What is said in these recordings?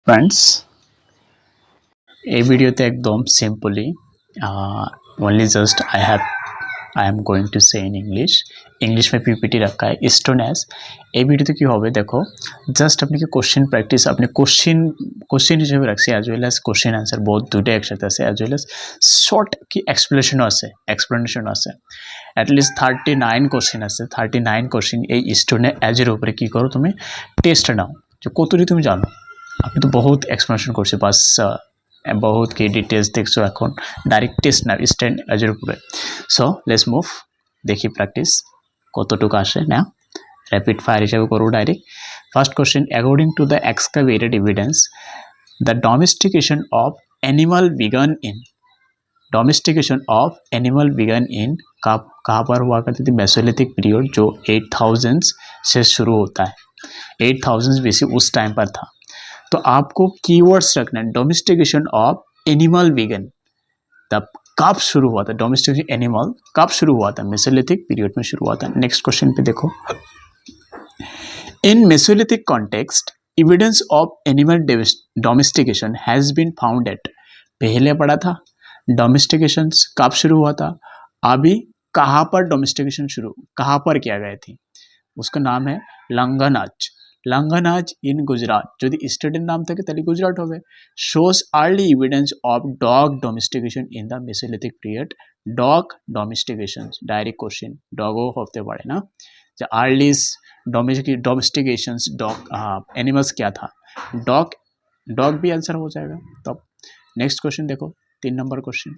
Friends এই ভিডিওতে একদম simply only just I am going to say in English में पीपीटी रखा है स्टोन एस এই ভিডিওতে কি হবে দেখো জাস্ট আপনাকে কোশ্চেন প্র্যাকটিস আপনি কোশ্চেন হিসেবে রাখছি as well as question answer বহুত দুটো একসাথে আছে অ্যাজ ওয়েল এজ শর্ট কি এক্সপ্লেনেশন আছে এটলিস্ট 39 কোশ্চেন আছে 39 কোশ্চেন এই স্টোনে এজের উপরে কি করো তুমি টেস্ট নাও যে কতটি তুমি জানো আপনি তো বহুত এক্সপ্লেনেশন করছে বাস बहुत की डिटेल्स देखो এখন ডাইরেক্ট টেস্ট না স্ট্যান্ড এজের উপরে সো লেটস মুভ দেখি প্র্যাকটিস কতটুকু আসে না रैपिड फायर हिसाब करो direct first question according to the excavated evidence the domestication of animal began in कहाँ पर हुआ करती थी मेसोलिथिक पीरियड जो 8000 से शुरू होता है 8000 बीसी उस टाइम पर था तो आपको कीवर्ड्स रखना है डोमेस्टिकेशन ऑफ एनिमल बिगन तब कब शुरू हुआ था डोमेस्टिकेशन एनिमल कब शुरू हुआ था मेसोलिथिक पीरियड में शुरू हुआ था नेक्स्ट क्वेश्चन पे देखो In Mesolithic context, evidence of animal domestication has been found at पहले पढ़ा था डोमेस्टिकेशन कब शुरू हुआ था अभी कहाँ पर डोमेस्टिकेशन शुरू कहाँ पर किया गया थी उसका नाम है लंगानाज इन गुजरात जो स्टेटेर नाम थे ताहले गुजरात होबे shows early evidence of dog domestication in the Mesolithic period dog domestication direct question Doggo होते पड़े ना अर्लीस्ट डोमेस्टिकेशंस डॉग एनिमल्स क्या था डॉग भी आंसर हो जाएगा तो नेक्स्ट क्वेश्चन देखो 3 number question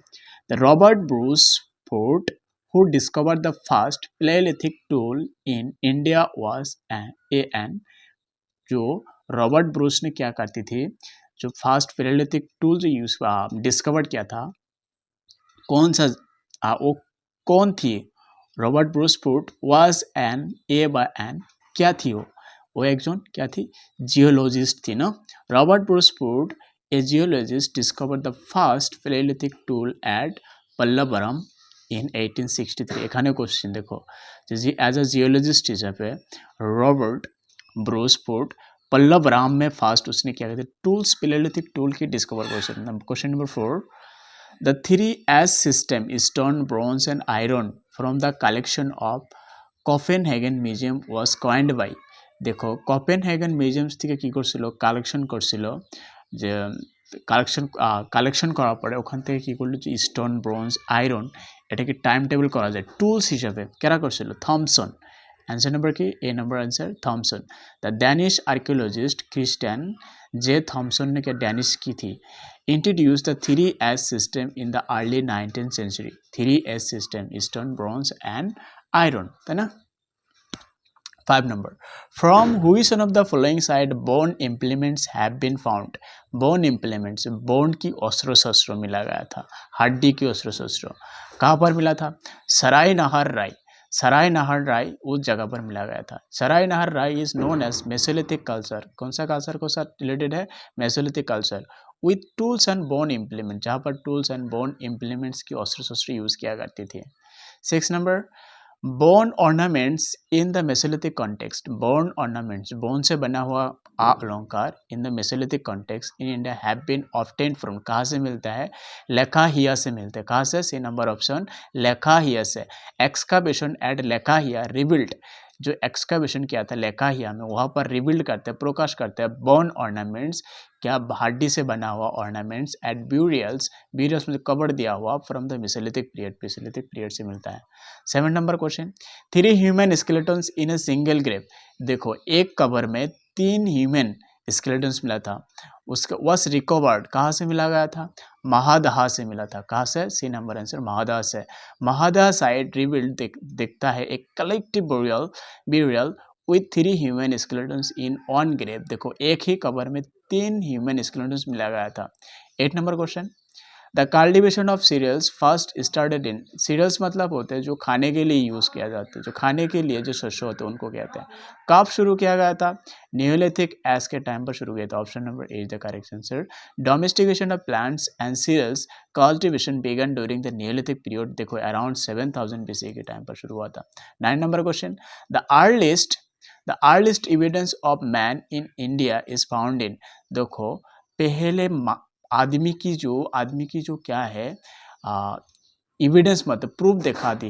the Robert Bruce fort who discovered the first Paleolithic tool in India was an जो रॉबर्ट ब्रूस ने क्या करती थी जो फर्स्ट Paleolithic टूल जो यूज डिस्कवर किया था कौन सा वो कौन थी Robert Bruce fort was an क्या थी वो एक जन क्या थी जियोलॉजिस्ट थी ना Robert Bruce Foote a geologist discovered the first Paleolithic tool at Pallavaram in 1863 এখানে কোশ্চেন দেখো যে एज अ जियोलॉजिस्ट হিসেবে रॉबर्ट ब्रूस फोर्ट पल्लवराम में फर्स्ट उसने क्या कहते टूल्स Paleolithic टूल की discover question number 4 The 3S system stone, bronze and iron from the collection of Copenhagen Museum was coined by देखो Copenhagen Museums থেকে কি করছিল কালেকশন করছিল যে কালেকশন করার পরে ওখান থেকে কি করলো যে স্টোন ব্রোঞ্জ আয়রন এটাকে টাইম টেবিল করা যায় টুলস হিসেবে কারা করছিল থমসন आंसर नंबर की A number answer Thomsen the Danish archaeologist Christian J Thomsen ने क्या डैनिश की थी introduce the 3S system in the early 19th century 3S system stone bronze and iron है ना 5 number from which one of the following site bone implements have been found bone implements bone की अस्त्र शस्त्र मिला गया था हड्डी की अस्त्र शस्त्र कहाँ पर मिला था सराय नहर राय उस जगह पर मिला गया था Sarai Nahar Rai is known as Mesolithic culture कौन सा कल्चर को साथ रिलेटेड है Mesolithic culture with tools and bone implement जहाँ पर टूल्स एंड बोन इम्प्लीमेंट्स की अस्त्र शस्त्र यूज किया करती थी 6 number bone ornaments in the Mesolithic context bone ornaments bone से बना हुआ अलंकार in the Mesolithic context in India have been obtained from कहाँ से मिलता है लेखाहिया से मिलते हैं कहाँ से सी नंबर ऑप्शन लेखाहिया से एक्सकावेशन एट लेखाहिया रिबिल्ड जो एक्सकावेशन किया था लेखाहिया में वहाँ पर रिबिल्ड करते हैं प्रकाश करते हैं बोन ऑर्नामेंट्स क्या हड्डी से बना हुआ ऑर्नामेंट्स एट ब्यूरियल्स में कवर दिया हुआ फ्रॉम द मेसोलिथिक पीरियड से मिलता है 7 number question 3 human skeletons in a single grave देखो एक कबर में 3 ह्यूमन स्केलेटन्स मिला था उसका वॉज रिकवर्ड कहाँ से मिला गया था महादहा से मिला था कहाँ से सी नंबर आंसर महादहा से महादहा साइड रिबिल्ड दिखता है एक collective burial with 3 human skeletons in one grave देखो एक ही कबर में 3 ह्यूमन स्केलेटन्स मिला गया था 8 number question the cultivation of cereals first started in cereals मतलब होते हैं जो खाने के लिए यूज़ किया जाता है जो खाने के लिए जो शस्य होते हैं उनको कहते हैं कब शुरू किया गया था नियोलिथिक एज के टाइम पर शुरू किया था option number 8 the correct answer domestication of plants and cereals cultivation began during the Neolithic period देखो अराउंड 7000 BC के टाइम पर शुरू हुआ था 9 number question the earliest evidence of man in India is found in देखो पहले आदमी की जो क्या है एविडेंस मतलब प्रूफ दिखाती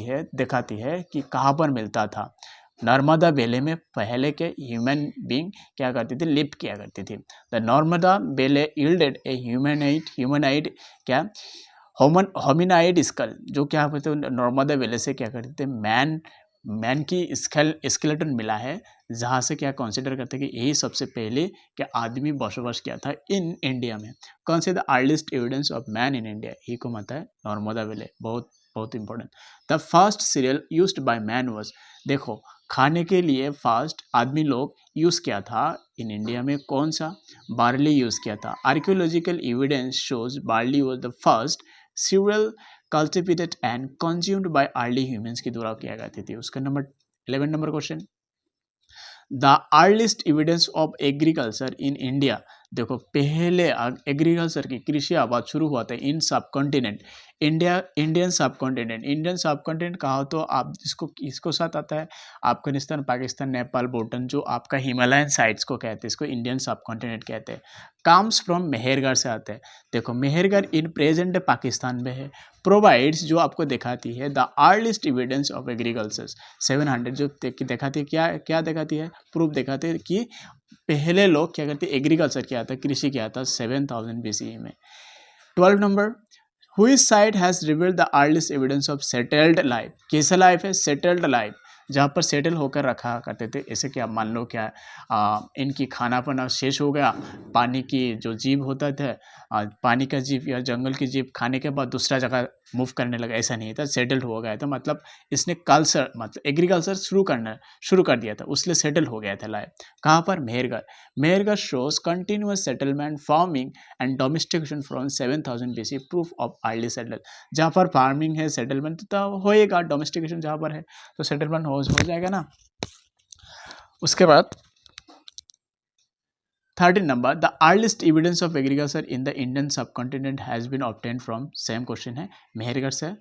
है कि कहाँ पर मिलता था। नर्मदा बेले में पहले के ह्यूमन बीइंग क्या करती थी, लिव किया करती थी। द नर्मदा बेले यील्डेड ए ह्यूमनाइड क्या होमिनाइड स्कल, जो क्या होते हैं नर्मदा बेले से क्या करते थे, मैन की स्केलेटन मिला है, जहाँ से क्या कंसिडर करते हैं कि यही सबसे पहले क्या आदमी बसोबास किया था इन इंडिया में। कौन से the earliest evidence of man in India, ही को मत है नर्मदा बेले, बहुत बहुत important. The first cereal used by man was, देखो खाने के लिए फर्स्ट आदमी लोग यूज़ किया था इन इंडिया में कौन सा, बार्ली यूज़ किया था। Archaeological evidence shows barley was the first serial cultivated and consumed by early humans के द्वारा किया करती थी। उसका number 11 number question, the earliest evidence of agriculture in India, देखो पहले एग्रीकल्चर की कृषि आबाद शुरू हुआ था इन सब कॉन्टिनेंट इंडियन सब कॉन्टिनेंट कहा हो तो आप इसको साथ आता है अफगानिस्तान, पाकिस्तान, नेपाल, भूटान, जो आपका हिमालयन साइड्स को कहते हैं, इसको इंडियन सब कॉन्टिनेंट कहते हैं। कम्स फ्रॉम मेहरगढ़ से आते हैं। देखो मेहरगढ़ इन प्रेजेंट पाकिस्तान में है। प्रोवाइड्स, जो आपको दिखाती है the earliest evidence of agriculture 700, जो दिखाती है क्या दिखाती है, प्रूफ दिखाती है कि पहले लोग क्या करते, एग्रीकल्चर किया था, कृषि किया था 7000 BCE में। 12 नंबर, हुई site has revealed the earliest evidence of settled life, कैसा लाइफ है, सेटल्ड लाइफ, जहाँ पर सेटल होकर रखा करते थे। ऐसे क्या मान लो क्या इनकी खाना पीना शेष हो गया, पानी की जो जीव होता था, पानी का जीव या जंगल की जीव खाने के बाद दूसरा जगह मूव करने लगा, ऐसा नहीं था, सेटल्ड हो गया था, मतलब इसने कल्चर मतलब एग्रीकल्चर शुरू कर दिया था, उसलिए सेटल हो गया था लाइफ। कहाँ पर, Mehrgarh shows continuous settlement, farming and domestication from 7000 BC, proof of early settle. जहाँ पर फार्मिंग है, सेटलमेंट तो होएगा, डोमेस्टिकेशन जहाँ पर है तो सेटलमेंट हो जाएगा ना। उसके बाद 13 number, the earliest evidence of agriculture in the Indian subcontinent has been obtained from, same question है, मेहरगढ़ से।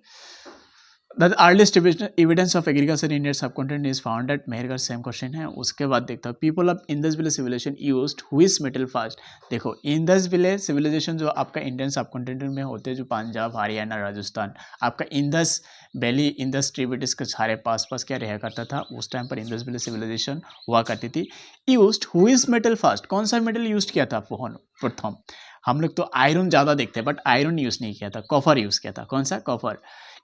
The earliest evidence of agriculture in Indian subcontinent is found at Mehrgarh, same question है। उसके बाद देखता हूँ, people of Indus valley civilisation used which metal first, देखो Indus valley civilisation जो आपका इंडियन सब कॉन्टिनेंट में होते हैं, जो पंजाब, हरियाणा, राजस्थान, आपका इंडस वैली, इंडस ट्रिब्यूटरीज के सारे पास क्या रहा करता था, उस टाइम पर इंडस वैली सिविलाइजेशन हुआ करती थी। यूज्ड व्हिच मेटल फर्स्ट, कौन सा मेटल यूज किया था प्रथम, हम लोग तो आयरन ज़्यादा देखते हैं बट आयरन यूज नहीं किया था, कॉपर यूज किया था, कौन सा, copper.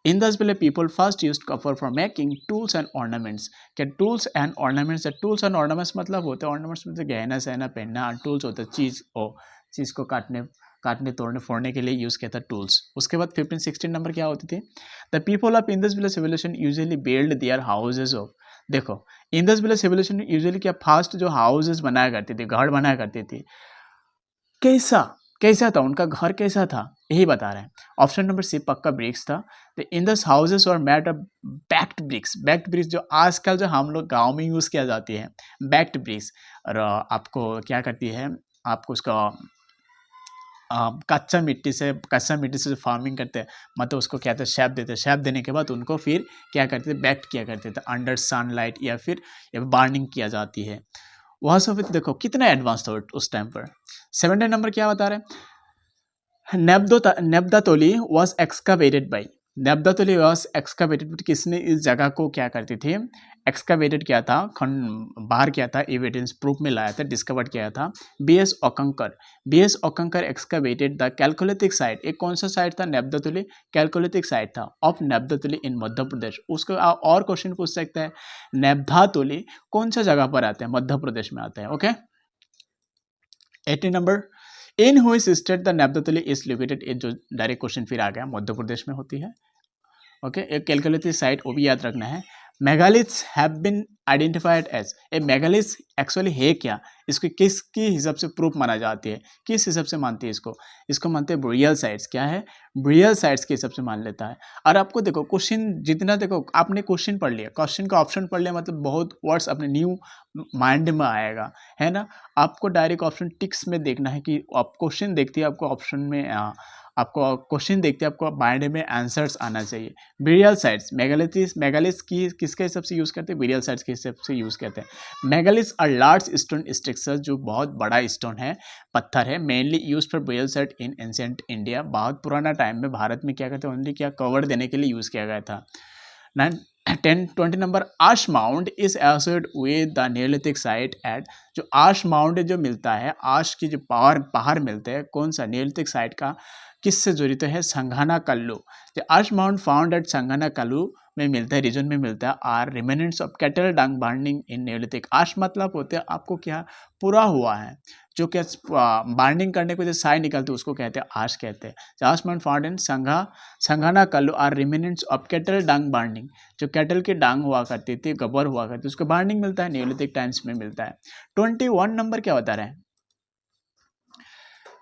Indus valley people first used copper for making tools and ornaments, क्या टूल्स एंड ऑर्नामेंट्स मतलब होते हैं, ऑर्नामेंट्स मतलब गहना सहना पहनना, टूल्स होते हैं चीज़ को काटने तोड़ने फोड़ने के लिए यूज़ किया था टूल्स। उसके बाद 15-16 नंबर क्या होती थी, the people of Indus valley civilisation usually build their houses of, देखो इंडस वैली सिविलाइजेशन यूजुअली क्या फर्स्ट जो हाउसेज बनाया करती थी, घर बनाया करती थी, कैसा था उनका घर, कैसा था, यही बता रहे हैं। ऑप्शन नंबर सी पक्का ब्रिक्स था। द इंडस हाउसेस और मेड ऑफ बैक्ड ब्रिक्स जो आजकल जो हम लोग गांव में यूज़ किया जाती है, बैक्ड ब्रिक्स, और आपको क्या करती है, आपको उसका कच्चा मिट्टी से जो फार्मिंग करते हैं, मतलब उसको क्या कहते हैं, शेप देते हैं, शेप देने के बाद उनको फिर क्या करते थे, बैक्ड किया करते थे अंडर सनलाइट, या फिर बर्निंग किया जाती है। वह सब देखो कितना एडवांस था उस टाइम पर। 17 नंबर क्या बता रहे हैं, Navdatoli was excavated by, Navdatoli was excavated, किसने इस जगह को क्या करती थी, एक्सकावेटेड किया था, बाहर किया था, एविडेंस प्रूफ में लाया था, डिस्कवर किया था, बी.एस. ओकंकर एक्सकावेटेड द कैलकोलिथिक साइट, एक कौन सा साइट था, नेब्दातोली कैलकोलिथिक साइट था ऑफ नेब्दातोली इन मध्य प्रदेश। उसको और क्वेश्चन पूछ सकते हैं, नेब्दातोली कौन सा जगह पर आते हैं, मध्य प्रदेश में आते हैं। Okay 18 number, in which state the Navdatoli is located, ये जो डायरेक्ट क्वेश्चन फिर आ गया, मध्य प्रदेश में होती है। ओके एक कैलकुलेटिव साइट वो भी याद रखना है। Megaliths have been identified as, a megaliths actually है क्या, इसको किसकी हिसाब से प्रूफ माना जाती है, किस हिसाब से मानती है इसको मानते हैं ब्रियल साइट्स, क्या है, ब्रियल साइट्स के हिसाब से मान लेता है। और आपको देखो क्वेश्चन जितना देखो आपने क्वेश्चन पढ़ लिया, क्वेश्चन का ऑप्शन पढ़ लिया, मतलब बहुत वर्ड्स अपने न्यू माइंड में आएगा, है ना। आपको डायरेक्ट ऑप्शन टिक्स में देखना है कि आप क्वेश्चन देखती है, आपको ऑप्शन में आपको क्वेश्चन देखते हैं आपको माइंड में आंसर्स आना चाहिए। बेरियल साइट्स, मेगालिथ्स की किसके हिसाब से यूज़ करते हैं? बेरियल साइट्स के हिसाब से यूज़ करते हैं। Megaliths are large stone structure, जो बहुत बड़ा स्टोन है, पत्थर है, mainly use for burial site in ancient India. बहुत पुराना टाइम में भारत में क्या कहते हैं, ओनली क्या कवर देने के लिए यूज़ किया गया था। 20 number, ash mound is associated with the Neolithic site at, जो आश माउंड जो मिलता है, आश की जो पहाड़ मिलते हैं, कौन सा नियोलिथिक साइट का किससे जुड़ित है? Sanganakallu. The ash mound found at Sanganakallu में मिलता है, रीजन में मिलता है, are remnants of cattle dung burning in Neolithic. Ash मतलब होते हैं आपको क्या, पूरा हुआ है, जो क्या बर्निंग करने को जो साई निकलते उसको कहते हैं आश कहते हैं। Ash mound found in Sanganakallu are remnants of cattle dung burning, जो कैटल की डांग हुआ करती थी, गोबर हुआ करती थी, उसको बर्निंग मिलता है, नियोलिथिक टाइम्स में मिलता है। 21 नंबर क्या बता रहे हैं?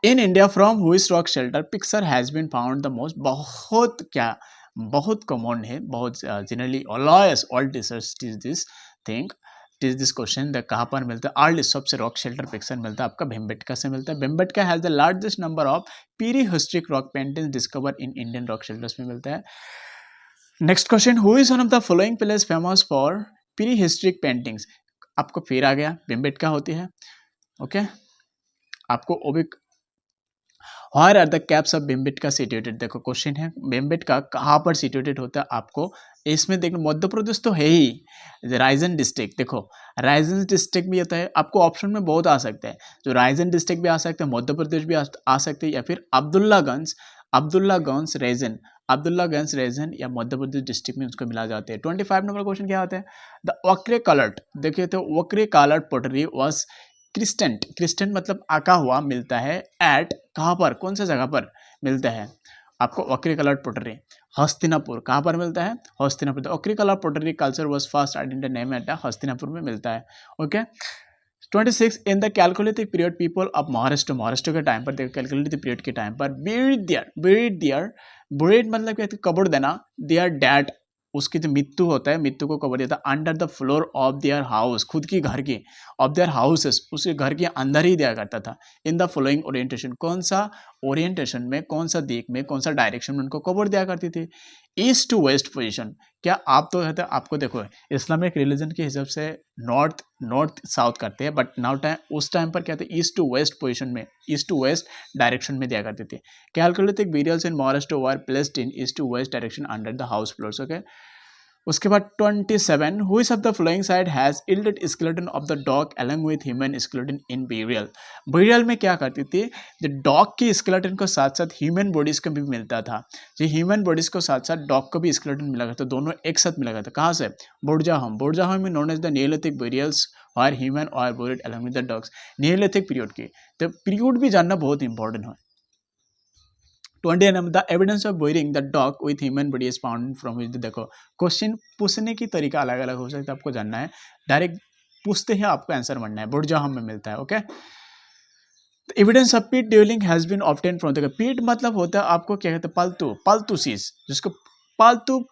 In India from which rock shelter picture has been found the most, बहुत क्या, बहुत कॉमन है, बहुत generally always all teachers is this thing, is this question, the कहाँ पर मिलता है? अर्ली सबसे रॉक शेल्टर पिक्चर मिलता है आपका भीमबेटका से मिलता है। Bhimbetka has the largest number of prehistoric rock paintings discover in Indian rock shelters में मिलता है। Next question, who is one of the following place famous for prehistoric paintings? आपको फिर आ गया, भीमबेटका होती है, ओके। आपको ओबिक, where are the caves of Bhimbetka situated? देखो क्वेश्चन है, भीमबेटका कहाँ पर सिचुएटेड होता है? आपको इसमें देखो, मध्य प्रदेश तो है ही, रायसेन डिस्ट्रिक्ट, देखो रायसेन डिस्ट्रिक्ट भी होता है, आपको ऑप्शन में बहुत आ सकते हैं, जो रायसेन डिस्ट्रिक्ट भी आ सकते हैं, मध्य प्रदेश भी आ सकते हैं, या फिर अब्दुल्लागंज रीजन या मध्य प्रदेश डिस्ट्रिक्ट में उसको मिला जाते हैं। 25 नंबर क्वेश्चन क्या होता है? द वक्रे कलर्ड, देखिए तो वक्रे कलर्ड पोटरी वॉज क्रिस्टेंट मतलब आका हुआ मिलता है, एट कहाँ पर, कौन सा जगह पर मिलता है? आपको वक्री कलर्ड पोटरी हस्तिनापुर, कहाँ पर मिलता है? हस्तिनापुर। वक्री colour pottery culture was first identified name at Hastinapur में मिलता है, okay. 26 in the calculative period people of Maharashtra के टाइम पर, देखो कैलकुलेटिव पीरियड के टाइम पर, बुरीड मतलब क्या, कब्र देना, देयर डैड, उसकी जो मृत्यु होता है, मृत्यु को कब्र देता under the floor of their house, खुद की घर की, ऑफ देयर हाउसेस, उसके घर के अंदर ही दिया करता था। इन द फॉलोइंग ओरिएंटेशन, कौन सा ओरिएंटेशन में, कौन सा दिक में, कौन सा डायरेक्शन में उनको कब्र दिया करती थी? East to west position. क्या आप तो कहते हैं, आपको देखो इस्लामिक रिलीजन के हिसाब से नॉर्थ साउथ करते हैं, बट नाउ टाइम, उस टाइम पर क्या थे, ईस्ट टू वेस्ट पोजीशन में, ईस्ट टू वेस्ट डायरेक्शन में दिया करते थे। Chalcolithic burials in Maharashtra were placed in east to west direction under the house floors, okay. उसके बाद 27, which of the following site has yielded skeleton of the dog along with human skeleton in burial? Burial में क्या करती थी, जो dog की skeleton को साथ साथ ह्यूमन बॉडीज को भी मिलता था, जो ह्यूमन बॉडीज को साथ साथ डॉग को भी स्केलेटन मिला गया था, दोनों एक साथ मिला गया था। कहाँ से? बोर्जाहोम में known as the Neolithic burials और ह्यूमन और buried along with the dogs. Neolithic period की, तो पीरियड भी जानना बहुत इंपॉर्टेंट है। 20 the evidence of burying the dog with human body is found from which, देखो क्वेश्चन पूछने की तरीका अलग अलग हो सकता है, आपको जानना है, डायरेक्ट पूछते हैं आपको आंसर बनना है, बोर्जाहोम में मिलता है, okay. Evidence of pit dwelling has been obtain from, देखो पीट मतलब होता है आपको क्या कहते हैं, पालतू चीज, जिसको पालतू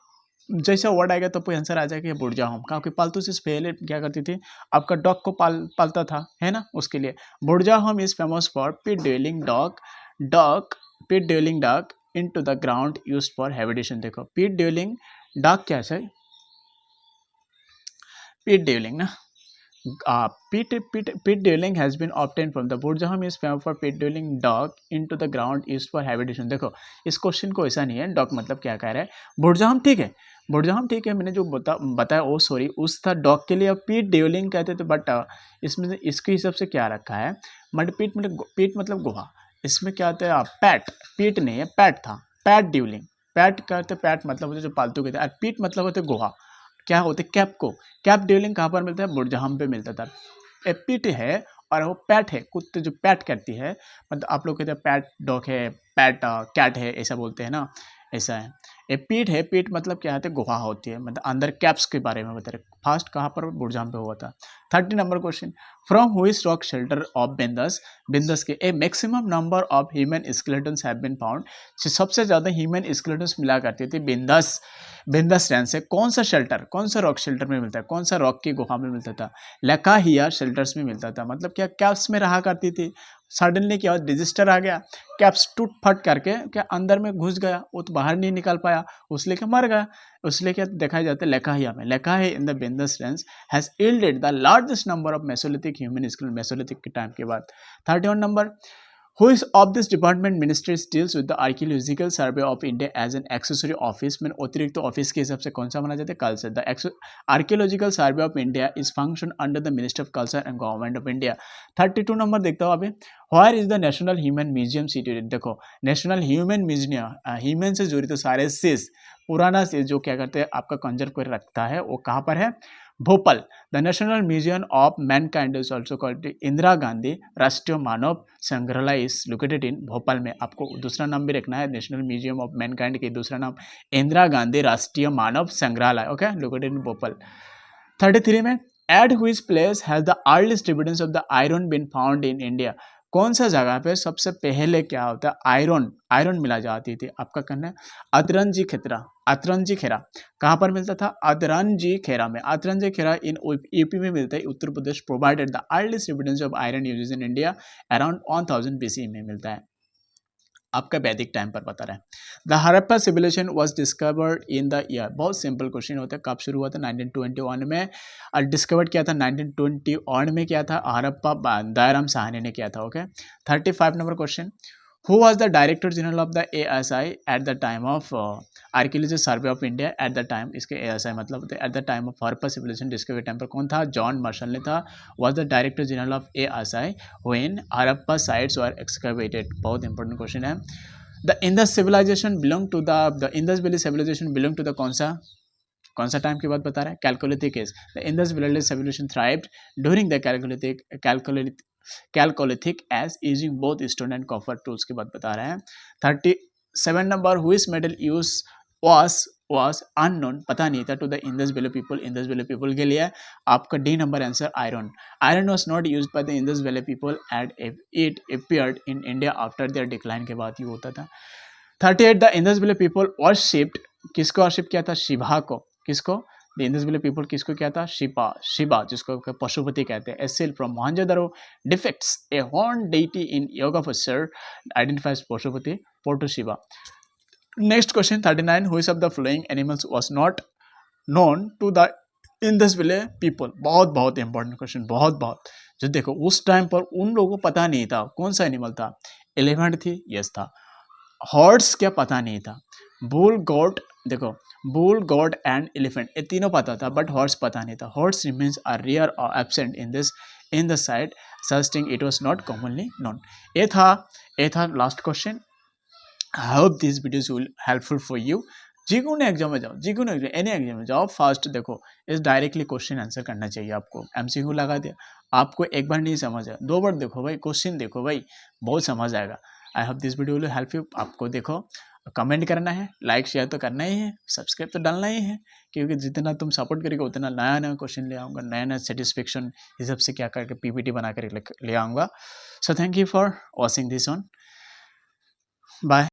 जैसा वर्ड आएगा तो कोई आंसर आ जाएगा बोर्जाहोम का, क्योंकि पालतू चीज पहले क्या करती थी, आपका डॉग को पालता था, है ना, उसके लिए। बोर्जाहोम इज फेमस फॉर पीट ड्यूलिंग पीट duelling dog into the ground used for habitation. देखो पीट ड्यूलिंग डॉग क्या है, पीट ड्यूलिंग ना, pit dwelling has been obtained from the Burjahom is famous for pit dwelling dog into the ground used for habitation। देखो इस question को ऐसा नहीं है, डॉग मतलब क्या कह रहा है, बुर्जाहम ठीक है, बुर्जाहम ठीक है, मैंने जो बताया वो सॉरी उस था डॉग के लिए, अब पीट ड्यूलिंग कहते थे, बट इसमें इसके हिसाब से क्या रखा है, बट पीट मतलब गुहा, इसमें क्या होता है, पीट नहीं है, पैट था, पैट ड्यूलिंग, पैट कहते, पैट मतलब होता है जो पालतू कहते हैं, और पीट मतलब होते गुहा, क्या होते कैप ड्यूलिंग कहाँ पर मिलता है, बुर्जाहम पे मिलता था। पीट है और वो पैट है, कुत्ते जो पैट करती है, मतलब आप लोग कहते हैं पैट डॉग है, पैट कैट है, ऐसा बोलते हैं ना, ऐसा है। पीट है, पीट मतलब क्या होता है, गुहा होती है, मतलब अंदर कैप्स के बारे में बता रहे, फर्स्ट कहाँ पर, बुर्जाहम पे हुआ था। 30 number question, from which rock shelter of Vindhyas के a maximum number of human skeletons have been found, सबसे ज़्यादा ह्यूमन स्केलेटन्स मिला करते थे बिंदास रैन से कौन सा शेल्टर, कौन सा रॉक शेल्टर में मिलता है, कौन सा रॉक की गुफा में मिलता था, लेकाहिया शेल्टर्स में मिलता था। मतलब क्या कैप्स में रहा करती थी। सडनली क्या डिजिस्टर आ गया, कैप्स टूट फट करके क्या अंदर में घुस गया, वो तो बाहर नहीं निकल पाया, उसलिए क्या मर गया। उसलिए क्या देखा जाता है लेकाहिया में। लेकाहिया इन द बिंदास range has yielded the largest number of Mesolithic human scale, Mesolithic के टाइम के बाद। 31 number, who is of this department ministries deals with the archaeological survey of India as an accessory office में अतिरिक्त office के हिसाब से कौन सा माना जाता है, culture. The archaeological survey of India is function under the minister of culture and government of India. 32 number देखता हूँ अभी, wire is the national human museum situated. देखो नेशनल ह्यूमन म्यूजियम, ह्यूमन से जुड़ी तो सारे सीज, पुराना सीज जो क्या करते हैं आपका कंजर्व कर रखता है, वो कहाँ पर है, Bhopal. The national museum of Mankind is also called Indira Gandhi राष्ट्रीय मानव संग्रहालय इज लोकेटेड इन भोपाल में। आपको दूसरा नाम भी रखना है, नेशनल म्यूजियम ऑफ मैनकाइंड के दूसरा नाम इंदिरा गांधी राष्ट्रीय मानव संग्रहालय, ओके, लोकेटेड इन भोपाल। 33 में, at which place has the earliest evidence of the iron been found in India. कौन सा जगह पे सबसे पहले क्या होता है, आयरन मिला जाती थी। आपका कहना है अतरंजी खेतरा, अतरंजी खेरा कहाँ पर मिलता था, अतरंजी खेरा में। अतरंजी खेरा इन यूपी में मिलता है, Uttar Pradesh. Provided the earliest evidence of iron uses in India around 1000 BC में मिलता है। आपका वैदिक टाइम पर बता रहा है। The Harappa civilization was discovered in the year, बहुत सिंपल क्वेश्चन होता है, कब शुरू हुआ था, 1921 में। और डिस्कवर्ड किया था 1921 में, किया था हड़प्पा, दयाराम साहनी ने किया था, okay. 35 number question, who was the director general of the ASI at the time of archaeology survey of India at the time. इसके ASI मतलब at the time of Harappa civilization discovery time पर कौन था, जॉन मार्शल ने था। Was the director general of ASI when Harappa sites were excavated. बहुत important question है। The Indus civilization belong to the Indus valley civilization belong to the कौन सा time की बात बता रहा है, Chalcolithic age. The Indus valley civilisation thrived during the Chalcolithic age using both stone and copper tools की बात बता रहे हैं। 37 number, which metal use was unknown, पता नहीं था, to the Indus valley people. Indus valley people के लिए आपका D number answer iron was not used by the Indus valley people and it appeared in India after their decline के बाद ये होता था। 38 the Indus valley people worshipped, किसको वर्शिप किया था, शिवा को। किसको, द इंडस वैली पीपल किसको किया था, शिवा जिसको पशुपति कहते हैं। A seal from Mohenjodaro depicts a horn deity in yoga posture identifies Pashupati, proto Shiva. Next question 39, which of the following animals was not known to the Indus valley people. बहुत इंपॉर्टेंट क्वेश्चन, बहुत जो देखो उस टाइम पर उन लोगों को पता नहीं था कौन सा एनिमल था। एलिफेंट थी, यस था। हॉर्स क्या पता नहीं था। बुल गॉट, देखो बुल गॉट एंड एलिफेंट ये तीनों पता था, बट हॉर्स पता नहीं था। Horse remains are rare or absent in the site such thing it was not commonly known. ये था last question. I hope this videos will helpful for you. जिकोनो एग्जाम में जाओ, जिकोनो एनी एग्जाम में जाओ, फर्स्ट देखो इस डायरेक्टली क्वेश्चन आंसर करना चाहिए आपको। MCQ लगा दिया, आपको एक बार नहीं समझ आया, 2 बार देखो भाई, क्वेश्चन देखो भाई, बहुत समझ आएगा। आई hope this video will help you. आपको देखो कमेंट करना है, लाइक शेयर तो करना ही है, सब्सक्राइब तो डालना ही है, क्योंकि जितना तुम सपोर्ट करेगा उतना नया क्वेश्चन ले आऊँगा, नया सेटिस्फेक्शन हिसाब से क्या करके PPT बना कर ले आऊँगा। So thank you for watching this on, bye.